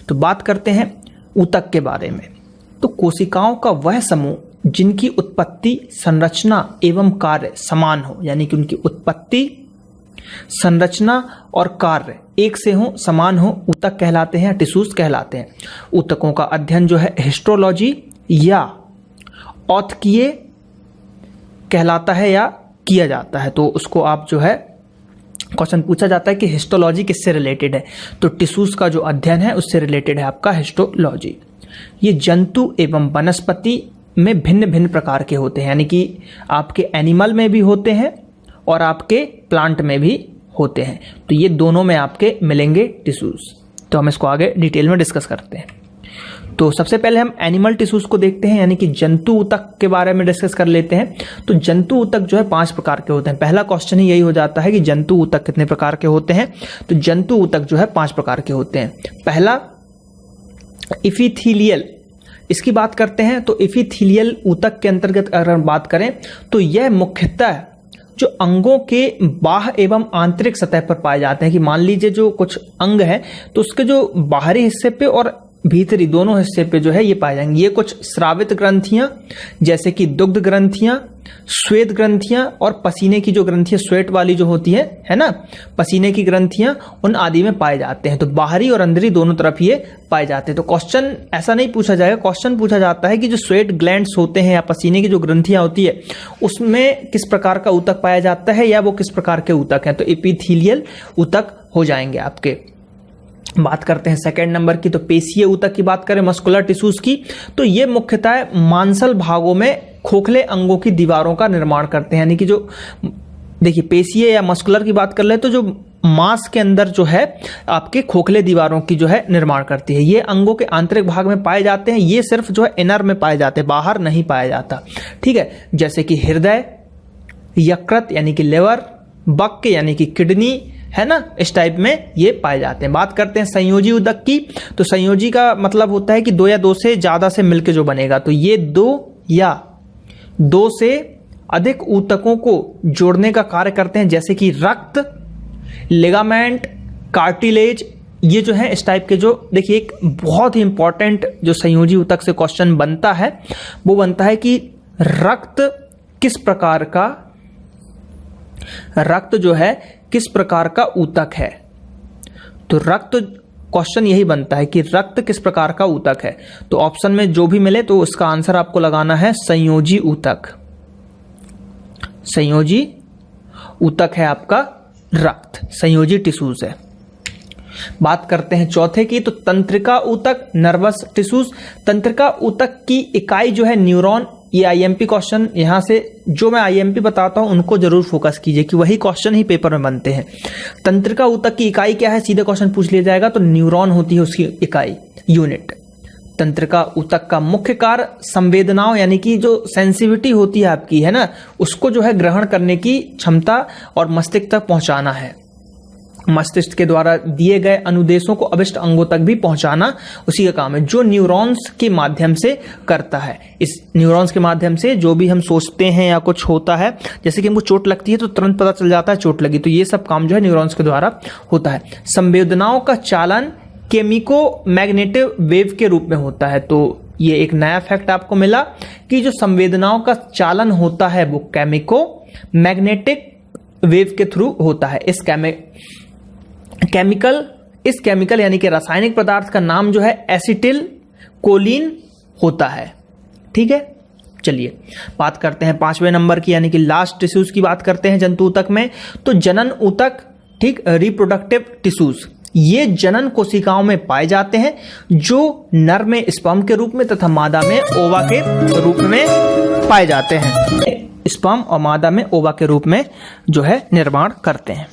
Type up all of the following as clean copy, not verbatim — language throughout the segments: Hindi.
तो बात करते हैं ऊतक के बारे में। तो कोशिकाओं का वह समूह जिनकी उत्पत्ति, संरचना एवं कार्य समान हो, यानी कि उनकी उत्पत्ति, संरचना और कार्य एक से हो, समान हो, ऊतक कहलाते हैं, टिश्यूज कहलाते हैं। ऊतकों का अध्ययन जो है हिस्टोलॉजी या औतकीय कहलाता है या किया जाता है। तो उसको आप जो है क्वेश्चन पूछा जाता है कि हिस्टोलॉजी किससे रिलेटेड है, तो टिश्यूज का जो अध्ययन है उससे रिलेटेड है आपका हिस्टोलॉजी। ये जंतु एवं वनस्पति में भिन्न भिन्न प्रकार के होते हैं, यानी कि आपके एनिमल में भी होते हैं और आपके प्लांट में भी होते हैं। तो ये दोनों में आपके मिलेंगे टिश्यूज। तो हम इसको आगे डिटेल में डिस्कस करते हैं। तो सबसे पहले हम एनिमल टिश्यूज को देखते हैं, यानी कि जंतु ऊतक के बारे में डिस्कस कर लेते हैं। तो जंतु ऊतक जो है 5 प्रकार के होते हैं। पहला क्वेश्चन ही यही हो जाता है कि जंतु ऊतक कितने प्रकार के होते हैं। तो जंतु ऊतक जो है 5 प्रकार के होते हैं। पहला इपिथेलियल, इसकी बात करते हैं। तो इपिथेलियल ऊतक के अंतर्गत अगर हम बात करें तो यह मुख्यतः जो अंगों के बाह्य एवं आंतरिक सतह पर पाए जाते हैं, कि मान लीजिए जो कुछ अंग है तो उसके जो बाहरी हिस्से पे और भीतरी दोनों हिस्से पे जो है ये पाए जाएंगे। ये कुछ स्रावित ग्रंथियां जैसे कि दुग्ध ग्रंथियां, श्वेत ग्रंथियां और पसीने की जो ग्रंथियां स्वेट वाली जो होती है ना, पसीने की ग्रंथियां, उन आदि में पाए जाते हैं। तो बाहरी और अंदरी दोनों तरफ ये पाए जाते हैं। तो क्वेश्चन ऐसा नहीं पूछा जाएगा, क्वेश्चन पूछा जाता है कि जो स्वेट ग्लैंड्स होते हैं या पसीने की जो ग्रंथियां होती है उसमें किस प्रकार का ऊतक पाया जाता है या वो किस प्रकार के ऊतक हैं। तो एपिथेलियल ऊतक हो जाएंगे आपके। बात करते हैं सेकंड नंबर की, तो पेशीय ऊतक की बात करें, मस्कुलर टिश्यूज की, तो ये मुख्यतः मांसल भागों में खोखले अंगों की दीवारों का निर्माण करते हैं। यानी कि जो देखिए पेशीय या मस्कुलर की बात कर ले तो जो मांस के अंदर जो है आपके खोखले दीवारों की जो है निर्माण करती है। ये अंगों के आंतरिक भाग में पाए जाते हैं। ये सिर्फ जो है इनर में पाए जाते हैं, बाहर नहीं पाया जाता। ठीक है, जैसे कि हृदय, यकृत यानी कि लिवर, बक यानी कि किडनी, है ना, इस टाइप में ये पाए जाते हैं। बात करते हैं संयोजी ऊतक की, तो संयोजी का मतलब होता है कि 2 या 2 से ज्यादा से मिलकर जो बनेगा। तो ये 2 या 2 से अधिक ऊतकों को जोड़ने का कार्य करते हैं, जैसे कि रक्त, लिगामेंट, कार्टिलेज, ये जो है इस टाइप के जो देखिए एक बहुत ही इंपॉर्टेंट जो संयोजी ऊतक से क्वेश्चन बनता है वो बनता है कि रक्त किस प्रकार का, रक्त जो है किस प्रकार का ऊतक है। तो रक्त क्वेश्चन यही बनता है कि रक्त किस प्रकार का ऊतक है। तो ऑप्शन में जो भी मिले तो उसका आंसर आपको लगाना है संयोजी ऊतक। संयोजी ऊतक है आपका रक्त, संयोजी टिश्यूज है। बात करते हैं चौथे की, तो तंत्रिका ऊतक, नर्वस टिश्यूज। तंत्रिका ऊतक की इकाई जो है न्यूरॉन। ये आईएमपी क्वेश्चन, यहां से जो मैं आईएमपी बताता हूं उनको जरूर फोकस कीजिए कि वही क्वेश्चन ही पेपर में बनते हैं। तंत्रिका ऊतक की इकाई क्या है, सीधे क्वेश्चन पूछ लिया जाएगा। तो न्यूरॉन होती है उसकी इकाई, यूनिट। तंत्रिका ऊतक का मुख्य कार्य संवेदनाओं यानी कि जो सेंसिटिविटी होती है आपकी, है ना, उसको जो है ग्रहण करने की क्षमता और मस्तिष्क तक पहुंचाना है। मस्तिष्क के द्वारा दिए गए अनुदेशों को अभिष्ट अंगों तक भी पहुंचाना उसी का काम है, जो न्यूरॉन्स के माध्यम से करता है। इस न्यूरॉन्स के माध्यम से जो भी हम सोचते हैं या कुछ होता है, जैसे कि हमको चोट लगती है तो तुरंत पता चल जाता है चोट लगी, तो ये सब काम जो है न्यूरॉन्स के द्वारा होता है। संवेदनाओं का चालन केमिको मैग्नेटिक वेव के रूप में होता है। तो ये एक नया फैक्ट आपको मिला कि जो संवेदनाओं का चालन होता है वो केमिको मैग्नेटिक वेव के थ्रू होता है। इस केमिकल यानी कि रासायनिक पदार्थ का नाम जो है एसिटिल कोलिन होता है। ठीक है, चलिए बात करते हैं 5वें नंबर की, यानी कि लास्ट टिश्यूज की बात करते हैं जंतु ऊतक में। तो जनन ऊतक, ठीक, रिप्रोडक्टिव टिश्यूज, ये जनन कोशिकाओं में पाए जाते हैं जो नर में स्पर्म के रूप में तथा मादा में ओवा के रूप में पाए जाते हैं। स्पर्म और मादा में ओवा के रूप में जो है निर्माण करते हैं।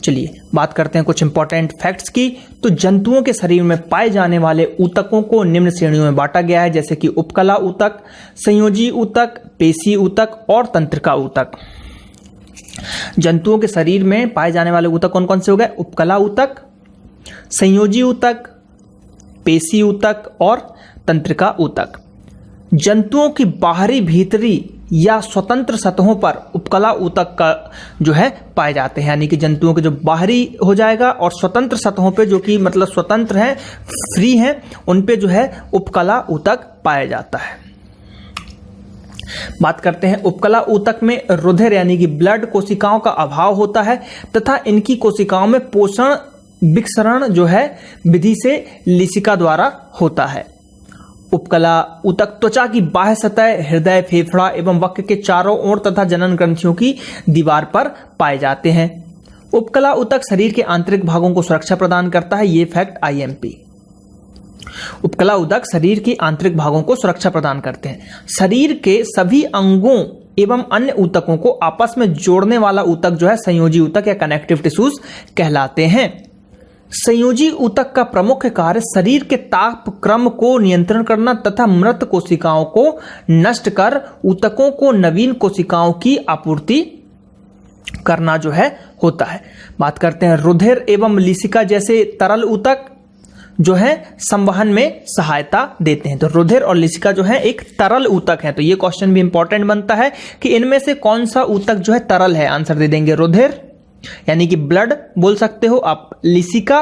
चलिए बात करते हैं कुछ इंपॉर्टेंट फैक्ट्स की। तो जंतुओं के शरीर में पाए जाने वाले ऊतकों को निम्न श्रेणियों में बांटा गया है, जैसे कि उपकला ऊतक, संयोजी ऊतक, पेशी ऊतक और तंत्रिका ऊतक। जंतुओं के शरीर में पाए जाने वाले ऊतक कौन कौन से हो गए? उपकला ऊतक, संयोजी ऊतक, पेशी ऊतक और तंत्रिका ऊतक। जंतुओं की बाहरी, भीतरी या स्वतंत्र सतहों पर उपकला ऊतक का जो है पाए जाते हैं, यानी कि जंतुओं के जो बाहरी हो जाएगा और स्वतंत्र सतहों पे जो कि मतलब स्वतंत्र हैं, फ्री हैं, उन पे जो है उपकला ऊतक पाया जाता है। बात करते हैं उपकला ऊतक में रुधिर यानी कि ब्लड कोशिकाओं का अभाव होता है तथा इनकी कोशिकाओं में पोषण विक्षरण जो है विधि से लेसिका द्वारा होता है। उपकला ऊतक त्वचा की बाह्य सतह, हृदय, फेफड़ा एवं वक्र के चारों ओर तथा जनन ग्रंथियों की दीवार पर पाए जाते हैं। उपकला ऊतक शरीर के आंतरिक भागों को सुरक्षा प्रदान करता है, ये फैक्ट IMP। उपकला ऊतक शरीर के आंतरिक भागों को सुरक्षा प्रदान करते हैं। शरीर के सभी अंगों एवं अन्य ऊतकों को आपस में जोड़ने वाला ऊतक जो है संयोजी ऊतक या कनेक्टिव टिश्यूज कहलाते हैं। संयोजी ऊतक का प्रमुख कार्य शरीर के ताप क्रम को नियंत्रण करना तथा मृत कोशिकाओं को नष्ट कर ऊतकों को नवीन कोशिकाओं की आपूर्ति करना जो है होता है। बात करते हैं रुधिर एवं लेसिका जैसे तरल ऊतक जो है संवहन में सहायता देते हैं। तो रुधिर और लेसिका जो है एक तरल ऊतक है, तो ये क्वेश्चन भी इंपॉर्टेंट बनता है कि इनमें से कौन सा ऊतक जो है तरल है। आंसर दे देंगे रुधिर यानी कि ब्लड बोल सकते हो आप, लेसिका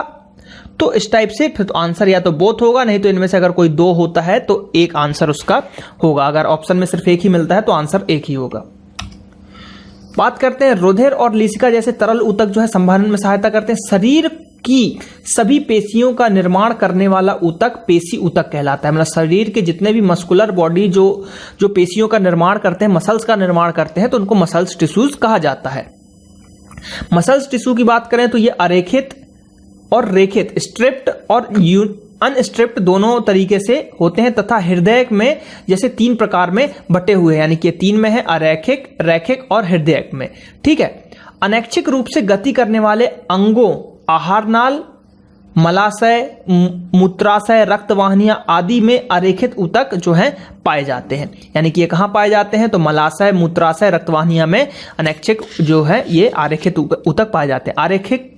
तो इस टाइप से, फिर तो आंसर या तो बोथ होगा, नहीं तो इनमें से अगर कोई दो होता है तो एक आंसर उसका होगा। अगर ऑप्शन में सिर्फ एक ही मिलता है तो आंसर एक ही होगा। बात करते हैं रुधिर और लेसिका जैसे तरल ऊतक जो है संवहन में सहायता करते हैं। शरीर की सभी पेशियों का निर्माण करने वाला ऊतक पेशी ऊतक कहलाता है। मतलब शरीर के जितने भी मस्कुलर बॉडी जो पेशियों का निर्माण करते हैं, मसल्स का निर्माण करते हैं, तो उनको मसल्स टिश्यूज कहा जाता है। मसल्स टिश्यू की बात करें तो ये अरेखित और रेखित, स्ट्रिप्ड और अनस्ट्रिप्ड दोनों तरीके से होते हैं तथा हृदय में जैसे 3 प्रकार में बटे हुए हैं, यानी कि 3 में है अरैखिक, रैखिक और हृदय में। ठीक है। अनैच्छिक रूप से गति करने वाले अंगों आहार नाल, मलाशय, मूत्राशय, रक्तवाहिनियां आदि में अरेखित ऊतक जो है पाए जाते हैं। यानी कि ये कहां पाए जाते हैं तो मलाशय, मूत्राशय, रक्तवाहिनियां में अनैच्छिक जो है ये आरेखित ऊतक पाए जाते हैं। आरेखिक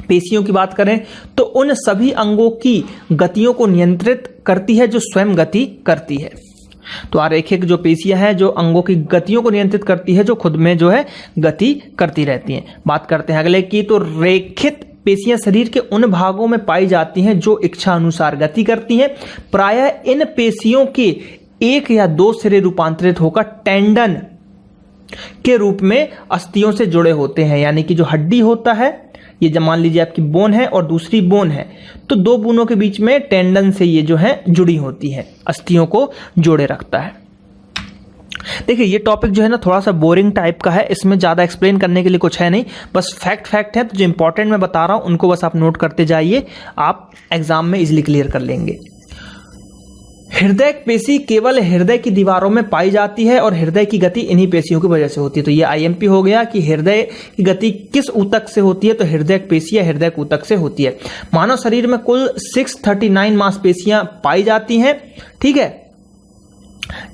पेशियों की बात करें तो उन सभी अंगों की गतियों को नियंत्रित करती है जो स्वयं गति करती है। तो आरेखिक जो पेशियां हैं जो अंगों की गतियों को नियंत्रित करती है, जो खुद में जो है गति करती रहती हैं। बात करते हैं अगले की, तो रेखित पेशियां शरीर के उन भागों में पाई जाती हैं जो इच्छा अनुसार गति करती हैं। प्रायः इन पेशियों के 1 या 2 सिरे रूपांतरित होकर टेंडन के रूप में अस्थियों से जुड़े होते हैं। यानी कि जो हड्डी होता है, ये जब मान लीजिए आपकी बोन है और दूसरी बोन है, तो 2 बोनों के बीच में टेंडन से ये जो है जुड़ी होती है, अस्थियों को जोड़े रखता है। देखिए ये टॉपिक जो है ना थोड़ा सा बोरिंग टाइप का है, इसमें ज़्यादा एक्सप्लेन करने के लिए कुछ है नहीं, बस फैक्ट है। तो जो इंपॉर्टेंट मैं बता रहा हूँ उनको बस आप नोट करते जाइए, आप एग्जाम में इजिली क्लियर कर लेंगे। हृदय पेशी केवल हृदय की दीवारों में पाई जाती है और हृदय की गति इन्हीं पेशियों की वजह से होती है। तो ये IMP हो गया कि हृदय की गति किस ऊतक से होती है, तो हृदय पेशी या हृदय ऊतक से होती है। मानव शरीर में कुल 639 मांसपेशियां पाई जाती हैं। ठीक है,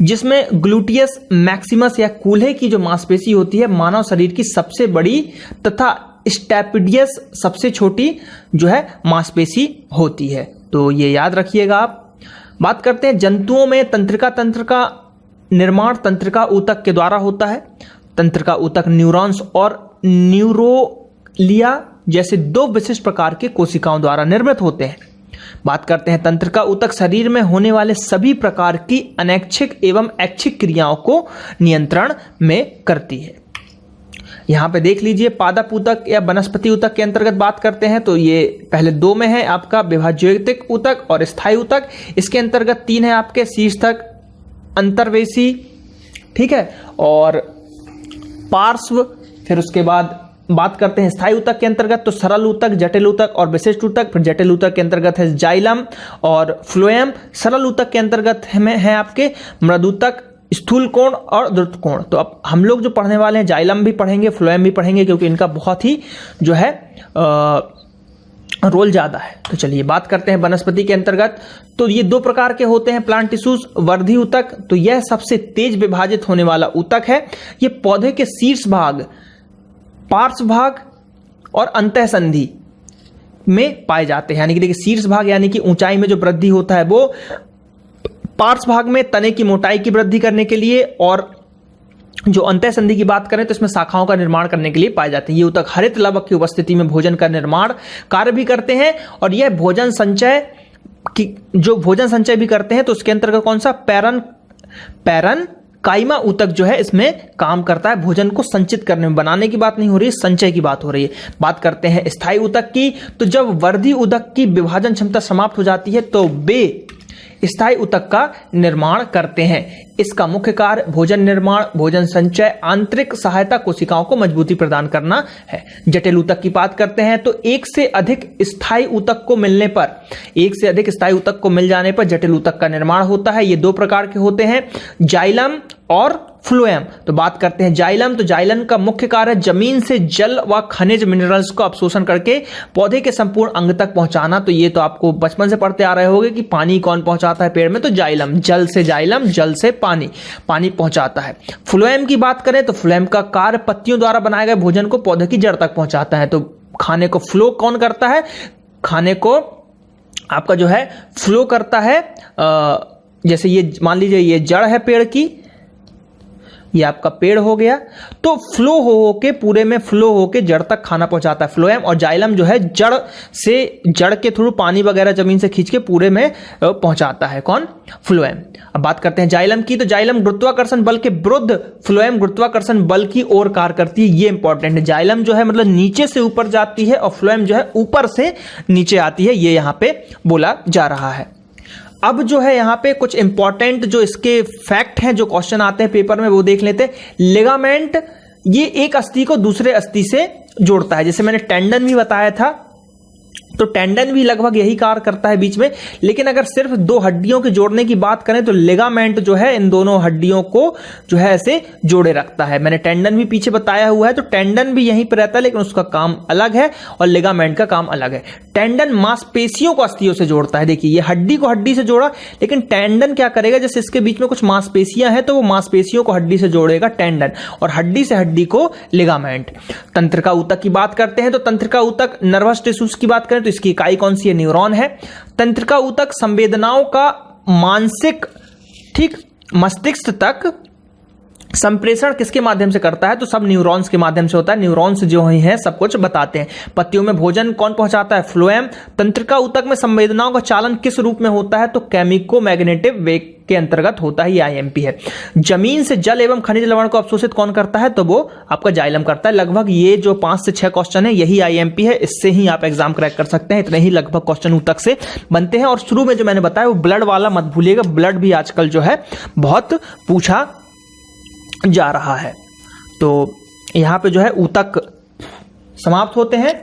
जिसमें ग्लूटियस मैक्सिमस या कूल्हे की जो मांसपेशी होती है मानव शरीर की सबसे बड़ी तथा स्टैपिडियस सबसे छोटी जो है मांसपेशी होती है। तो ये याद रखिएगा आप। बात करते हैं जंतुओं में तंत्रिका तंत्र का निर्माण तंत्रिका ऊतक के द्वारा होता है। तंत्रिका ऊतक न्यूरॉन्स और न्यूरोलिया जैसे 2 विशिष्ट प्रकार के कोशिकाओं द्वारा निर्मित होते हैं। बात करते हैं तंत्रिका ऊतक शरीर में होने वाले सभी प्रकार की अनैच्छिक एवं ऐच्छिक क्रियाओं को नियंत्रण में करती है। यहां पे देख लीजिए पादप ऊतक या वनस्पति ऊतक के अंतर्गत बात करते हैं तो ये पहले 2 में है आपका विभाज्योतिक ऊतक और स्थायी ऊतक। इसके अंतर्गत 3 है आपके शीर्षक, अंतर्वेशी, ठीक है, और पार्श्व। फिर उसके बाद बात करते हैं स्थायी ऊतक के अंतर्गत तो सरल ऊतक, जटिल ऊतक और विशिष्ट ऊतक। फिर जटिल ऊतक के अंतर्गत है जाइलम और फ्लोएम। सरल ऊतक के अंतर्गत में है आपके मृदूतक, स्थूल कोण और द्रुत कोण। तो अब हम लोग जो पढ़ने वाले हैं जाइलम भी पढ़ेंगे, फ्लोएम भी पढ़ेंगे, क्योंकि इनका बहुत ही जो है रोल ज्यादा है। तो चलिए बात करते हैं वनस्पति के अंतर्गत तो ये 2 प्रकार के होते हैं प्लांट टिश्यूज। वर्धी ऊतक तो यह सबसे तेज विभाजित होने वाला ऊतक है। ये पौधे के शीर्ष भाग, पार्श्व भाग और अंतःसंधि में पाए जाते हैं। यानी कि देखिए शीर्ष भाग यानी कि ऊंचाई में जो वृद्धि होता है वो, पार्श्व भाग में तने की मोटाई की वृद्धि करने के लिए, और जो अंतः संधि की बात करें तो इसमें शाखाओं का निर्माण करने के लिए पाए जाते हैं। ये ऊतक हरित लवक की उपस्थिति में भोजन का निर्माण कार्य भी करते हैं और यह भोजन संचय भी करते हैं। तो उसके अंतर्गत कौन सा पैरन काइमा ऊतक जो है इसमें काम करता है। भोजन को संचित करने में, बनाने की बात नहीं हो रही है, संचय की बात हो रही है। बात करते हैं स्थायी ऊतक की। तो जब वर्धी ऊतक की विभाजन क्षमता समाप्त हो जाती है तो वे स्थायी ऊतक का निर्माण करते हैं। इसका मुख्य कार्य भोजन निर्माण, भोजन संचय, आंतरिक सहायता कोशिकाओं को मजबूती प्रदान करना है। जटिल ऊतक की बात करते हैं तो एक से अधिक स्थायी ऊतक को मिल जाने पर जटिल ऊतक का निर्माण होता है। ये दो प्रकार के होते हैं, जाइलम और फ्लोएम। तो बात करते हैं जाइलम। तो जाइलम का मुख्य कार्य जमीन से जल व खनिज मिनरल्स को अवशोषण करके पौधे के संपूर्ण अंग तक पहुंचाना। तो ये तो आपको बचपन से पढ़ते आ रहे होंगे कि पानी कौन पहुंचाता है पेड़ में, तो जाइलम, जल से जाइलम, जल से पानी पहुंचाता है। फ्लोएम की बात करें तो फ्लोएम का कार्य पत्तियों द्वारा बनाए गए भोजन को पौधे की जड़ तक पहुंचाता है। तो खाने को फ्लो कौन करता है? खाने को आपका जो है फ्लो करता है। जैसे ये मान लीजिए ये जड़ है पेड़ की, ये आपका पेड़ हो गया, तो फ्लो हो के पूरे में फ्लो होके जड़ तक खाना पहुंचाता है फ्लोएम। और जाइलम जो है जड़ के थ्रू पानी वगैरह जमीन से खींच के पूरे में पहुंचाता है कौन? फ्लोएम। अब बात करते हैं जाइलम की। तो जाइलम गुरुत्वाकर्षण बल के विरुद्ध फ्लोएम गुरुत्वाकर्षण बल की ओर कार्य करती है। ये इंपॉर्टेंट है। जाइलम जो है मतलब नीचे से ऊपर जाती है और फ्लोएम जो है ऊपर से नीचे आती है, ये यहां पे बोला जा रहा है। अब जो है यहां पे कुछ इंपॉर्टेंट जो इसके फैक्ट हैं, जो क्वेश्चन आते हैं पेपर में, वो देख लेते हैं। लिगामेंट ये एक अस्थि को दूसरे अस्थि से जोड़ता है। जैसे मैंने टेंडन भी बताया था, तो टेंडन भी लगभग यही कार्य करता है बीच में। लेकिन अगर सिर्फ दो हड्डियों के जोड़ने की बात करें तो लिगामेंट जो है इन दोनों हड्डियों को जो है ऐसे जोड़े रखता है। मैंने टेंडन भी पीछे बताया हुआ है, तो टेंडन भी यहीं पर रहता है लेकिन उसका काम अलग है और लिगामेंट का काम अलग है। टेंडन मांसपेशियों को अस्थियों से जोड़ता है। देखिए ये हड्डी को हड्डी से जोड़ा, लेकिन टेंडन क्या करेगा, जैसे इसके बीच में कुछ मांसपेशियां हैं तो वो मांसपेशियों को हड्डी से जोड़ेगा टेंडन, और हड्डी से हड्डी को लिगामेंट। तंत्रिका ऊतक की बात करते हैं तो तंत्रिका ऊतक नर्वस टिश्यूज की बात करें तो इसकी इकाई कौन सी है? न्यूरॉन है। तंत्रिका ऊतक संवेदनाओं का मस्तिष्क तक संप्रेषण किसके माध्यम से करता है? तो सब न्यूरॉन्स के माध्यम से होता है। न्यूरॉन्स जो हैं सब कुछ बताते हैं। पत्तियों में भोजन कौन पहुंचाता है? फ्लोएम। तंत्रिका ऊतक में संवेदनाओं का चालन किस रूप में होता है? तो केमिको मैग्नेटिक वेव के अंतर्गत होता है। ये आईएमपी है। जमीन से जल एवं खनिज लवण को अवशोषित कौन करता है? तो वो आपका जाइलम करता है। लगभग ये जो 5 से 6 क्वेश्चन है यही आईएमपी है, इससे ही आप एग्जाम क्रैक कर सकते हैं। इतने ही लगभग क्वेश्चन ऊतक से बनते हैं। और शुरू में जो मैंने बताया वो ब्लड वाला मत भूलिएगा, ब्लड भी आजकल जो है बहुत पूछा जा रहा है। तो यहां पे जो है ऊतक समाप्त होते हैं।